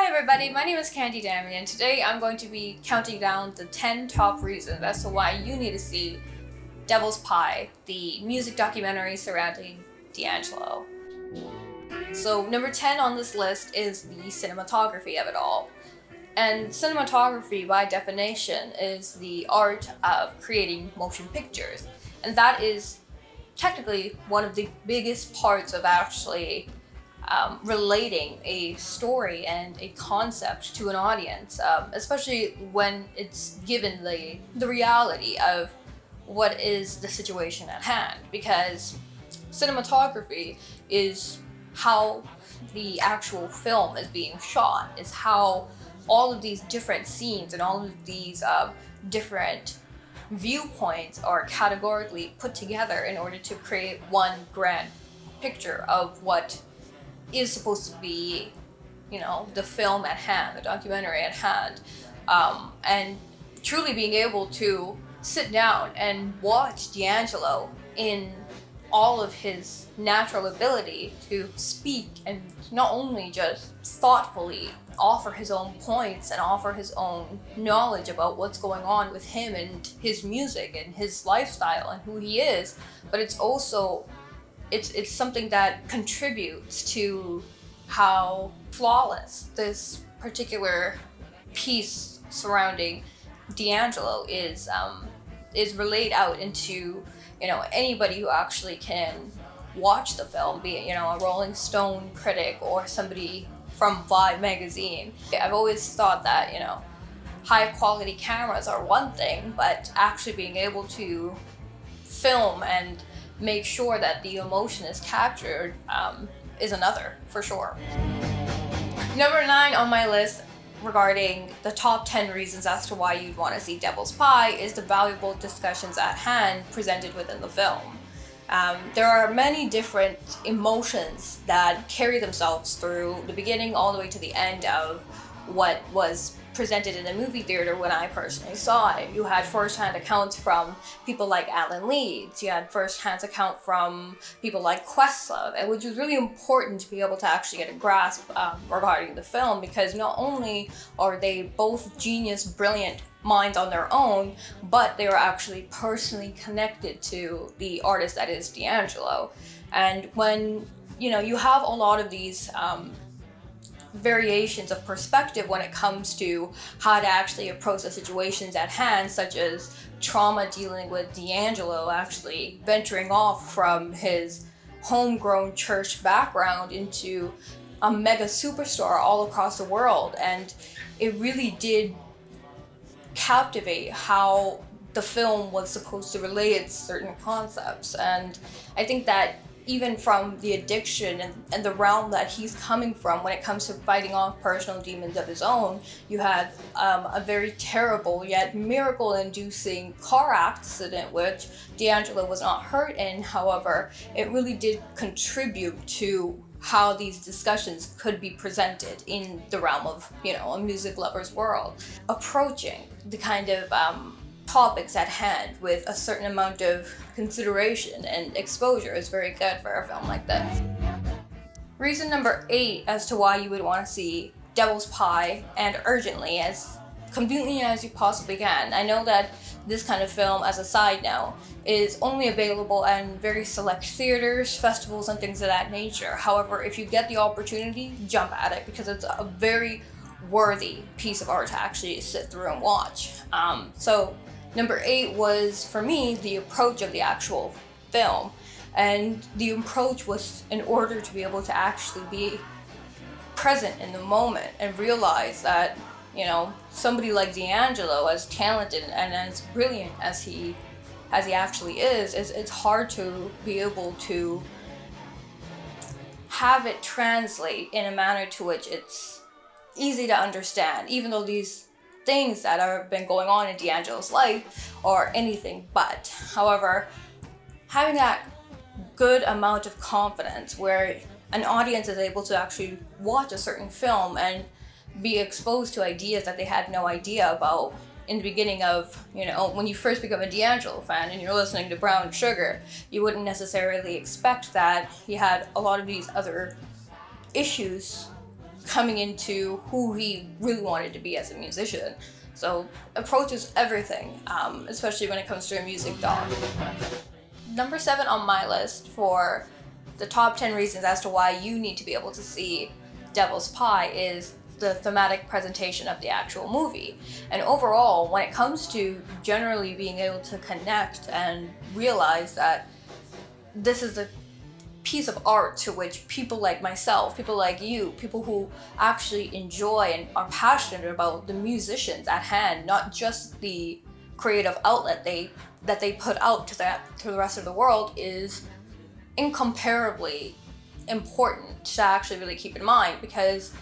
everybody, my name is Dhami, and today I'm going to be counting down the 10 top reasons as to why you need to see Devil's Pie, the music documentary surrounding D'Angelo. So number 10 on this list is the cinematography of it all. And cinematography, by definition, is the art of creating motion pictures. And that is technically one of the biggest parts of actually relating a story and a concept to an audience, especially when it's given the reality of what is the situation at hand. Because cinematography is how the actual film is being shot, is how all of these different scenes and all of these different viewpoints are categorically put together in order to create one grand picture of what is supposed to be, the film at hand, the documentary at hand. And truly being able to sit down and watch D'Angelo in all of his natural ability to speak and not only just thoughtfully offer his own points and offer his own knowledge about what's going on with him and his music and his lifestyle and who he is, but it's also it's something that contributes to how flawless this particular piece surrounding D'Angelo is relayed out into anybody who actually can watch the film, be it a Rolling Stone critic or somebody from Vibe magazine. I've always thought that high quality cameras are one thing, but actually being able to film and make sure that the emotion is captured is another, for sure. Number 9 on my list regarding the top 10 reasons as to why you'd want to see Devil's Pie is the valuable discussions at hand presented within the film. There are many different emotions that carry themselves through the beginning all the way to the end of what was presented in the movie theater when I personally saw it. You had first-hand accounts from people like Alan Leeds, you had first-hand account from people like Questlove, and which was really important to be able to actually get a grasp regarding the film, because not only are they both genius, brilliant minds on their own, but they were actually personally connected to the artist that is D'Angelo. And when you have a lot of these variations of perspective when it comes to how to actually approach the situations at hand, such as trauma dealing with D'Angelo actually venturing off from his homegrown church background into a mega superstar all across the world. And it really did captivate how the film was supposed to relate certain concepts. And I think that even from the addiction and the realm that he's coming from when it comes to fighting off personal demons of his own, you had a very terrible yet miracle-inducing car accident which D'Angelo was not hurt in. However, it really did contribute to how these discussions could be presented in the realm of, a music lover's world. Approaching the kind of topics at hand with a certain amount of consideration and exposure is very good for a film like this. Reason number 8 as to why you would want to see Devil's Pie, and urgently, as conveniently as you possibly can. I know that this kind of film, as a side note, is only available in very select theaters, festivals, and things of that nature. However, if you get the opportunity, jump at it, because it's a very worthy piece of art to actually sit through and watch. So number 8 was, for me, the approach of the actual film. And the approach was in order to be able to actually be present in the moment and realize that, somebody like D'Angelo, as talented and as brilliant as he actually is, it's hard to be able to have it translate in a manner to which it's easy to understand, even though these things that have been going on in D'Angelo's life are anything but. However, having that good amount of confidence where an audience is able to actually watch a certain film and be exposed to ideas that they had no idea about in the beginning of, when you first become a D'Angelo fan and you're listening to Brown Sugar, you wouldn't necessarily expect that he had a lot of these other issues coming into who he really wanted to be as a musician. So approaches everything, especially when it comes to a music doc. Number 7 on my list for the top 10 reasons as to why you need to be able to see Devil's Pie is the thematic presentation of the actual movie. And overall, when it comes to generally being able to connect and realize that this is a piece of art to which people like myself, people like you, people who actually enjoy and are passionate about the musicians at hand, not just the creative outlet that they put out to the rest of the world, is incomparably important to actually really keep in mind, because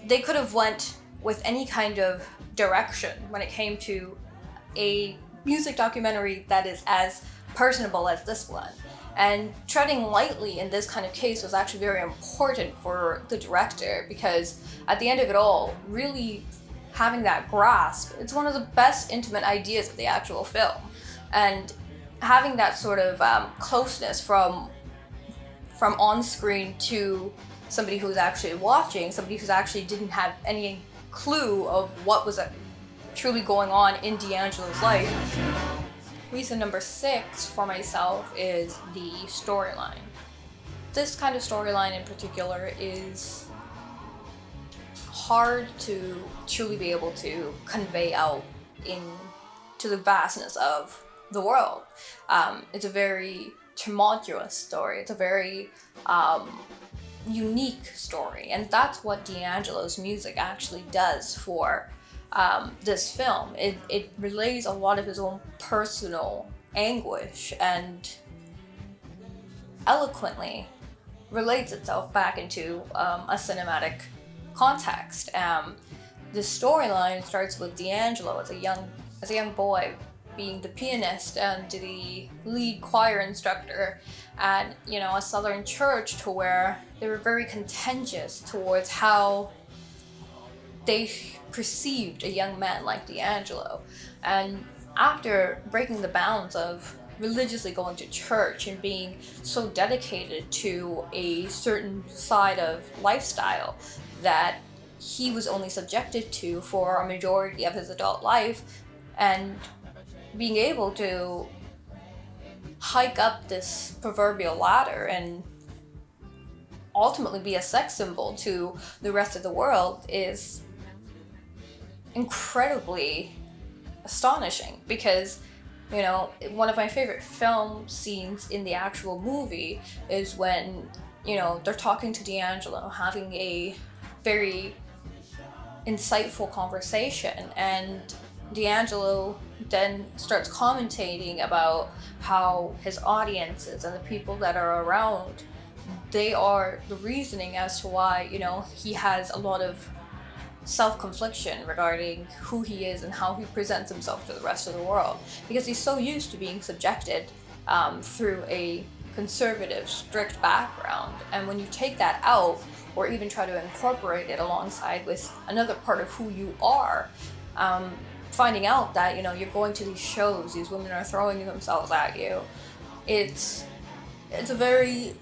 they could have went with any kind of direction when it came to a music documentary that is as personable as this one. And treading lightly in this kind of case was actually very important for the director, because at the end of it all, really having that grasp, it's one of the best intimate ideas of the actual film. And having that sort of closeness from on screen to somebody who's actually watching, somebody who's actually didn't have any clue of what was truly going on in D'Angelo's life. Reason number 6 for myself is the storyline. This kind of storyline in particular is hard to truly be able to convey out into the vastness of the world. It's a very tumultuous story. It's a very unique story, and that's what D'Angelo's music actually does for this film. It relays a lot of his own personal anguish and eloquently relates itself back into a cinematic context. The storyline starts with D'Angelo as a young boy being the pianist and the lead choir instructor at a southern church, to where they were very contentious towards how they perceived a young man like D'Angelo. And after breaking the bounds of religiously going to church and being so dedicated to a certain side of lifestyle that he was only subjected to for a majority of his adult life, and being able to hike up this proverbial ladder and ultimately be a sex symbol to the rest of the world, is incredibly astonishing. Because one of my favorite film scenes in the actual movie is when they're talking to D'Angelo, having a very insightful conversation, and D'Angelo then starts commentating about how his audiences and the people that are around, they are the reasoning as to why he has a lot of self-confliction regarding who he is and how he presents himself to the rest of the world, because he's so used to being subjected through a conservative, strict background. And when you take that out, or even try to incorporate it alongside with another part of who you are, finding out that you're going to these shows, these women are throwing themselves at you, it's a very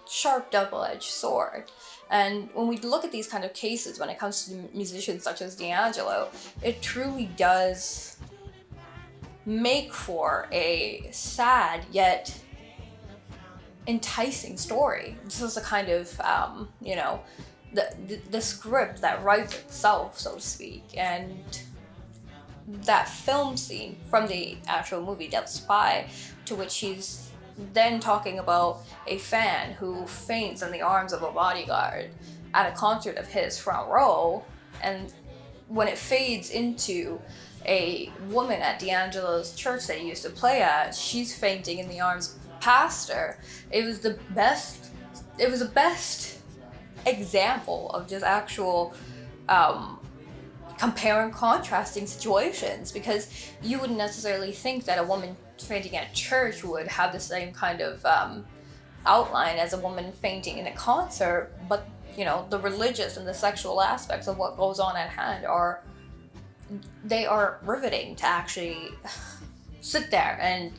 sharp double-edged sword. And when we look at these kind of cases, when it comes to musicians such as D'Angelo, it truly does make for a sad yet enticing story. This is a kind of the script that writes itself, so to speak. And that film scene from the actual movie Devil's Pie, to which he's then talking about a fan who faints in the arms of a bodyguard at a concert of his front row, and when it fades into a woman at D'Angelo's church that he used to play at, she's fainting in the arms of the pastor. It was the best example of just actual compare and contrasting situations, because you wouldn't necessarily think that a woman fainting at church would have the same kind of outline as a woman fainting in a concert, but the religious and the sexual aspects of what goes on at hand are riveting to actually sit there and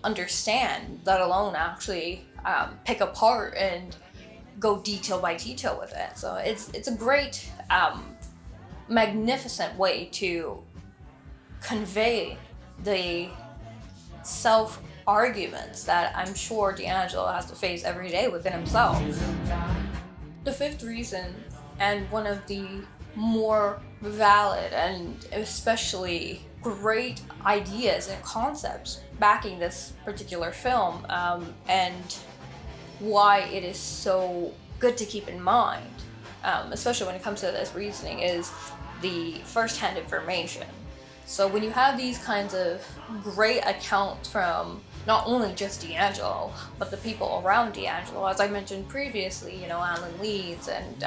understand, let alone actually pick apart and go detail by detail with it. So it's a great, magnificent way to convey the self-arguments that I'm sure D'Angelo has to face every day within himself. The fifth reason, and one of the more valid and especially great ideas and concepts backing this particular film, and why it is so good to keep in mind, especially when it comes to this reasoning, is the first-hand information. So when you have these kinds of great accounts from not only just D'Angelo, but the people around D'Angelo, as I mentioned previously, Alan Leeds and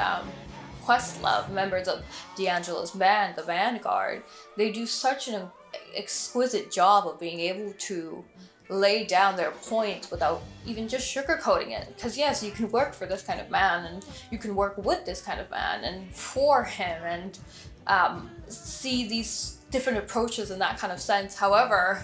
Questlove, members of D'Angelo's band, the Vanguard, they do such an exquisite job of being able to lay down their points without even just sugarcoating it. Because yes, you can work for this kind of man, and you can work with this kind of man and for him, and see these different approaches in that kind of sense. However,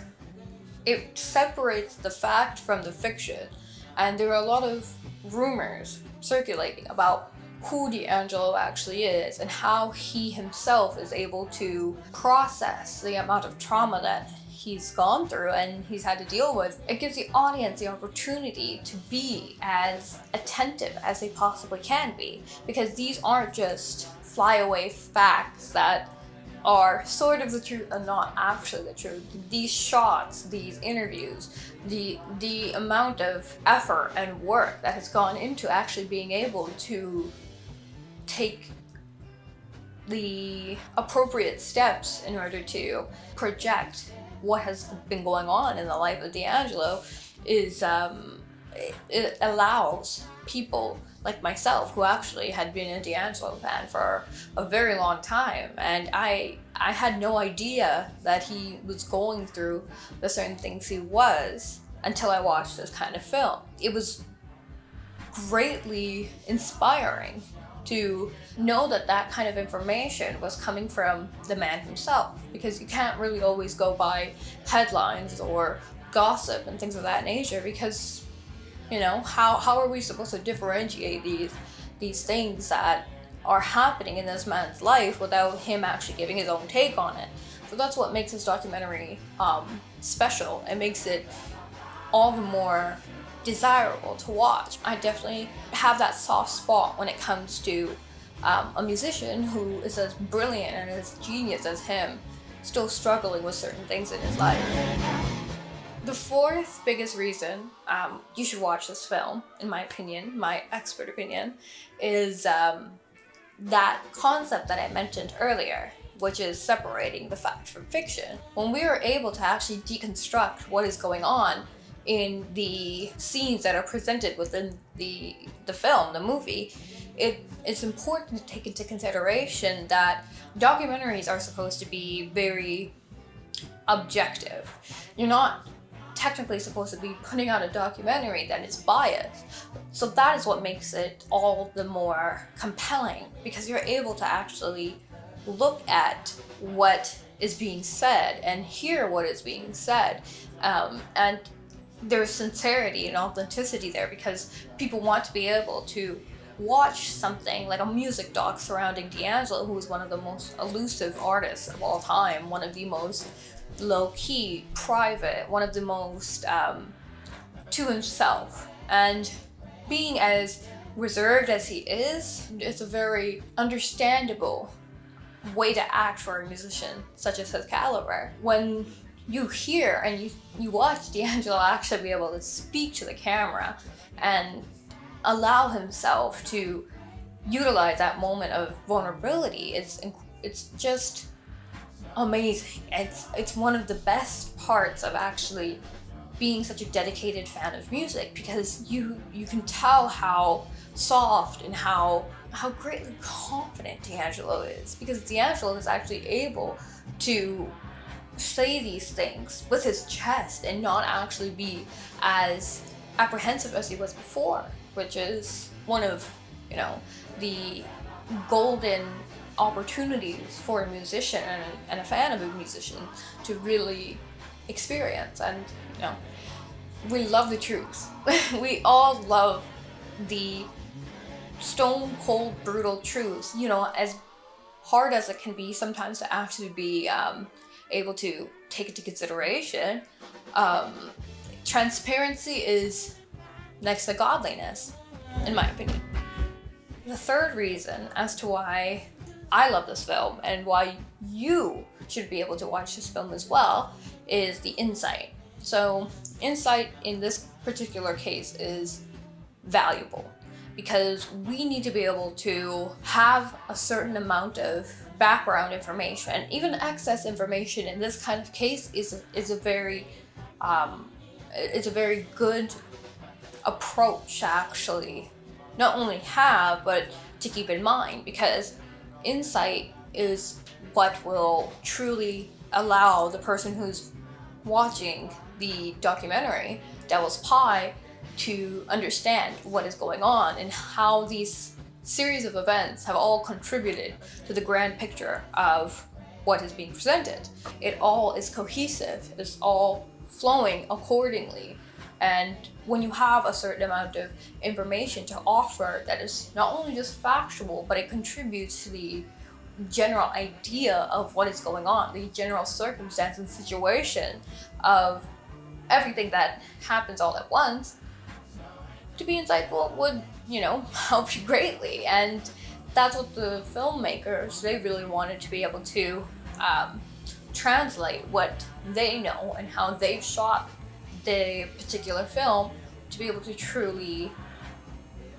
it separates the fact from the fiction, and there are a lot of rumors circulating about who D'Angelo actually is and how he himself is able to process the amount of trauma that he's gone through and he's had to deal with. It gives the audience the opportunity to be as attentive as they possibly can be, because these aren't just flyaway facts that are sort of the truth and not actually the truth. These shots, these interviews, the amount of effort and work that has gone into actually being able to take the appropriate steps in order to project what has been going on in the life of D'Angelo is it allows people like myself, who actually had been a D'Angelo fan for a very long time, and I had no idea that he was going through the certain things he was until I watched this kind of film. It was greatly inspiring to know that kind of information was coming from the man himself, because you can't really always go by headlines or gossip and things of that nature, because how are we supposed to differentiate these things that are happening in this man's life without him actually giving his own take on it? So that's what makes this documentary special. It makes it all the more desirable to watch. I definitely have that soft spot when it comes to a musician who is as brilliant and as genius as him, still struggling with certain things in his life. The fourth biggest reason you should watch this film, in my opinion, my expert opinion, is that concept that I mentioned earlier, which is separating the fact from fiction. When we are able to actually deconstruct what is going on in the scenes that are presented within the film, the movie, it's important to take into consideration that documentaries are supposed to be very objective. You're not technically supposed to be putting out a documentary that is biased. So that is what makes it all the more compelling, because you're able to actually look at what is being said and hear what is being said. And there's sincerity and authenticity there, because people want to be able to watch something like a music doc surrounding D'Angelo, who is one of the most elusive artists of all time, one of the most low-key, private, one of the most to himself. And being as reserved as he is, it's a very understandable way to act for a musician such as his caliber. When you hear and you watch D'Angelo actually be able to speak to the camera and allow himself to utilize that moment of vulnerability, it's just amazing. It's one of the best parts of actually being such a dedicated fan of music, because you can tell how soft and how greatly confident D'Angelo is, because D'Angelo is actually able to say these things with his chest and not actually be as apprehensive as he was before, which is one of the golden opportunities for a musician and a fan of a musician to really experience. And we love the truth. We all love the stone cold brutal truth, as hard as it can be sometimes to actually be able to take into consideration, transparency is next to godliness, in my opinion. The third reason as to why I love this film and why you should be able to watch this film as well is the insight. So insight in this particular case is valuable because we need to be able to have a certain amount of background information. Even excess information in this kind of case is a very good approach to actually not only have but to keep in mind, because insight is what will truly allow the person who's watching the documentary Devil's Pie to understand what is going on and how these series of events have all contributed to the grand picture of what is being presented. It all is cohesive, it's all flowing accordingly. And when you have a certain amount of information to offer that is not only just factual, but it contributes to the general idea of what is going on, the general circumstance and situation of everything that happens all at once, to be insightful would, help you greatly. And that's what the filmmakers, they really wanted to be able to translate what they know and how they've shot the particular film to be able to truly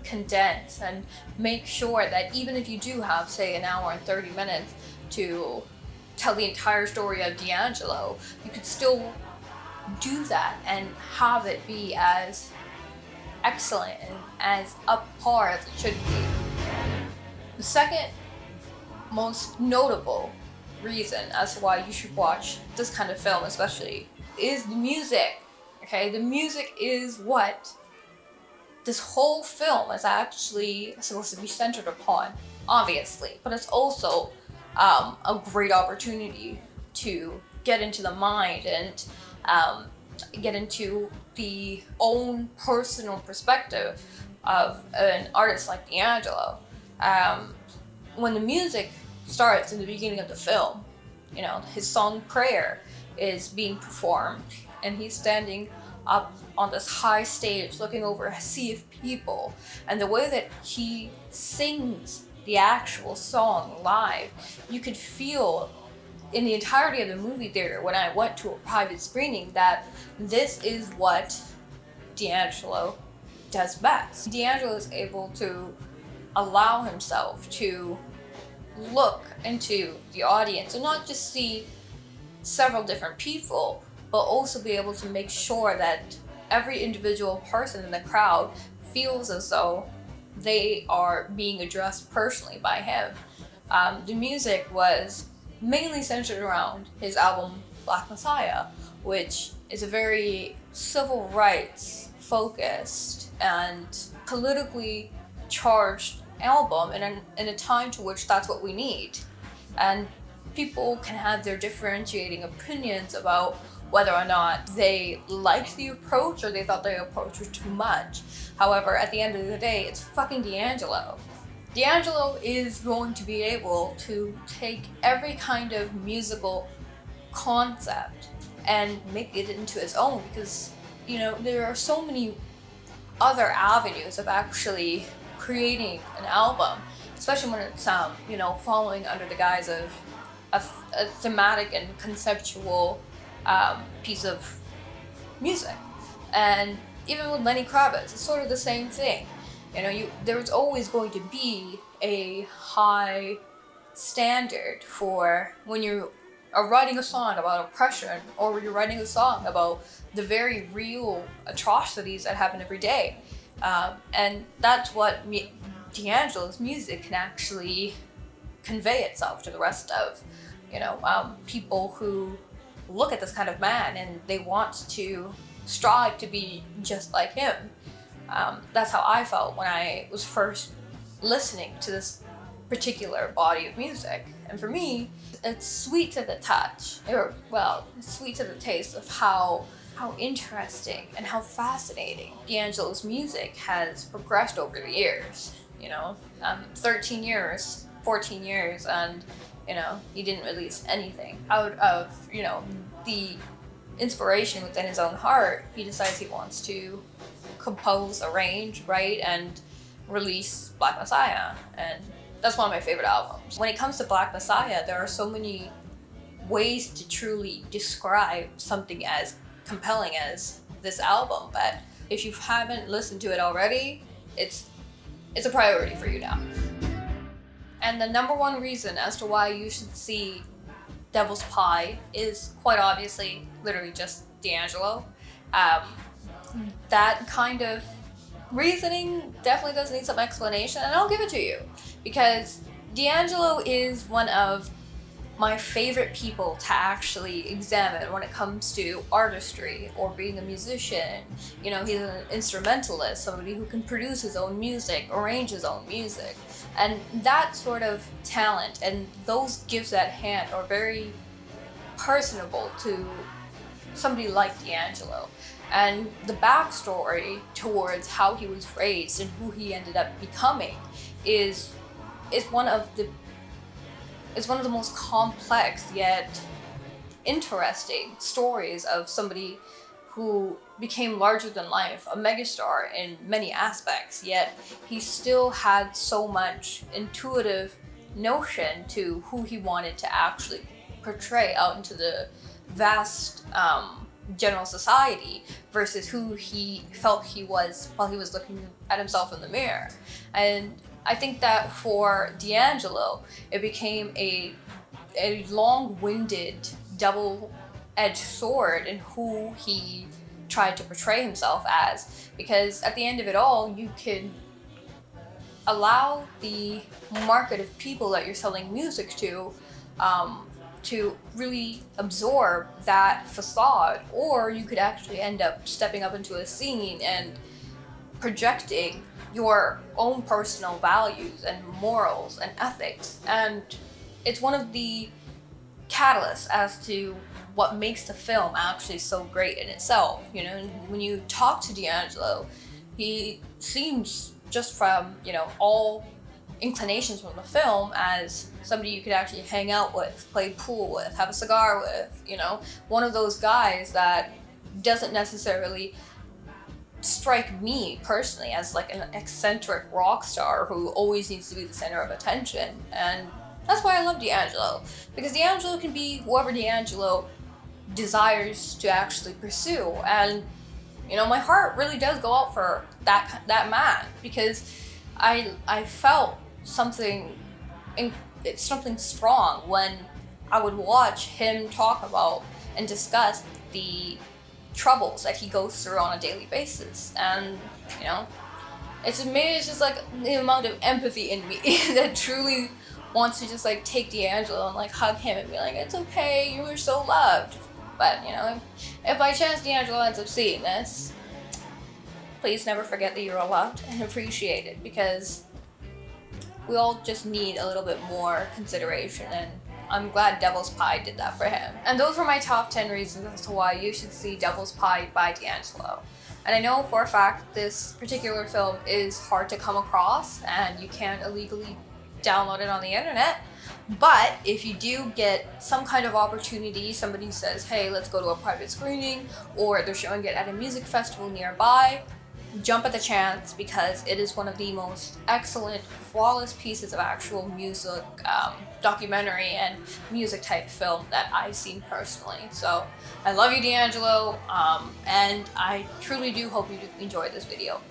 condense and make sure that even if you do have, say, an hour and 30 minutes to tell the entire story of D'Angelo, you could still do that and have it be as excellent and as up par as it should be. The second most notable reason as to why you should watch this kind of film especially is the music. Okay, the music is what this whole film is actually supposed to be centered upon, obviously, but it's also a great opportunity to get into the mind and get into the own personal perspective of an artist like D'Angelo. When the music starts in the beginning of the film, his song Prayer is being performed and he's standing up on this high stage looking over a sea of people, and the way that he sings the actual song live, you could feel in the entirety of the movie theater when I went to a private screening that this is what D'Angelo does best. D'Angelo is able to allow himself to look into the audience and not just see several different people, but also be able to make sure that every individual person in the crowd feels as though they are being addressed personally by him. The music was mainly centered around his album Black Messiah, which is a very civil rights focused and politically charged album in a time to which that's what we need. And people can have their differentiating opinions about whether or not they liked the approach or they thought the approach was too much. However, at the end of the day, it's fucking D'Angelo. D'Angelo is going to be able to take every kind of musical concept and make it into his own, because, there are so many other avenues of actually creating an album, especially when it's, following under the guise of a thematic and conceptual piece of music. And even with Lenny Kravitz, it's sort of the same thing. There's always going to be a high standard for when you are writing a song about oppression, or you're writing a song about the very real atrocities that happen every day. And that's what D'Angelo's music can actually convey itself to the rest of, people who look at this kind of man and they want to strive to be just like him. That's how I felt when I was first listening to this particular body of music. And for me, it's sweet to the touch, it's sweet to the taste of how interesting and how fascinating D'Angelo's music has progressed over the years. 13 years, 14 years, and he didn't release anything. Out of the inspiration within his own heart, he decides he wants to compose, arrange, write, and release Black Messiah, and that's one of my favorite albums. When it comes to Black Messiah, there are so many ways to truly describe something as compelling as this album, but if you haven't listened to it already, it's a priority for you now. And the number one reason as to why you should see Devil's Pie is quite obviously literally just D'Angelo. That kind of reasoning definitely does need some explanation, and I'll give it to you, because D'Angelo is one of my favorite people to actually examine when it comes to artistry or being a musician. He's an instrumentalist, somebody who can produce his own music, arrange his own music, and that sort of talent and those gifts at hand are very personable to somebody like D'Angelo. And the backstory towards how he was raised and who he ended up becoming is one of the most complex yet interesting stories of somebody who became larger than life, a megastar in many aspects, yet he still had so much intuitive notion to who he wanted to actually portray out into the vast general society versus who he felt he was while he was looking at himself in the mirror. And I think that for D'Angelo, it became a long-winded, double-edged sword in who he tried to portray himself as, because at the end of it all, you could allow the market of people that you're selling music to really absorb that facade, or you could actually end up stepping up into a scene and projecting your own personal values and morals and ethics. And it's one of the catalysts as to what makes the film actually so great in itself. When you talk to D'Angelo, he seems, just from all inclinations from the film, as somebody you could actually hang out with, play pool with, have a cigar with, one of those guys that doesn't necessarily strike me personally as like an eccentric rock star who always needs to be the center of attention. And that's why I love D'Angelo, because D'Angelo can be whoever D'Angelo desires to actually pursue. And my heart really does go out for that man, because I felt something strong when I would watch him talk about and discuss the troubles that he goes through on a daily basis. And it's just like the amount of empathy in me that truly wants to just like take D'Angelo and like hug him and be like, it's okay, you were so loved. But if by chance D'Angelo ends up seeing this, please never forget that you're loved and appreciated, because we all just need a little bit more consideration, and I'm glad Devil's Pie did that for him. And those were my top 10 reasons as to why you should see Devil's Pie by D'Angelo. And I know for a fact this particular film is hard to come across and you can't illegally download it on the internet. But if you do get some kind of opportunity, somebody says, hey, let's go to a private screening, or they're showing it at a music festival nearby, jump at the chance, because it is one of the most excellent, flawless pieces of actual music, documentary and music type film that I've seen personally. So I love you, D'Angelo, and I truly do hope you enjoyed this video.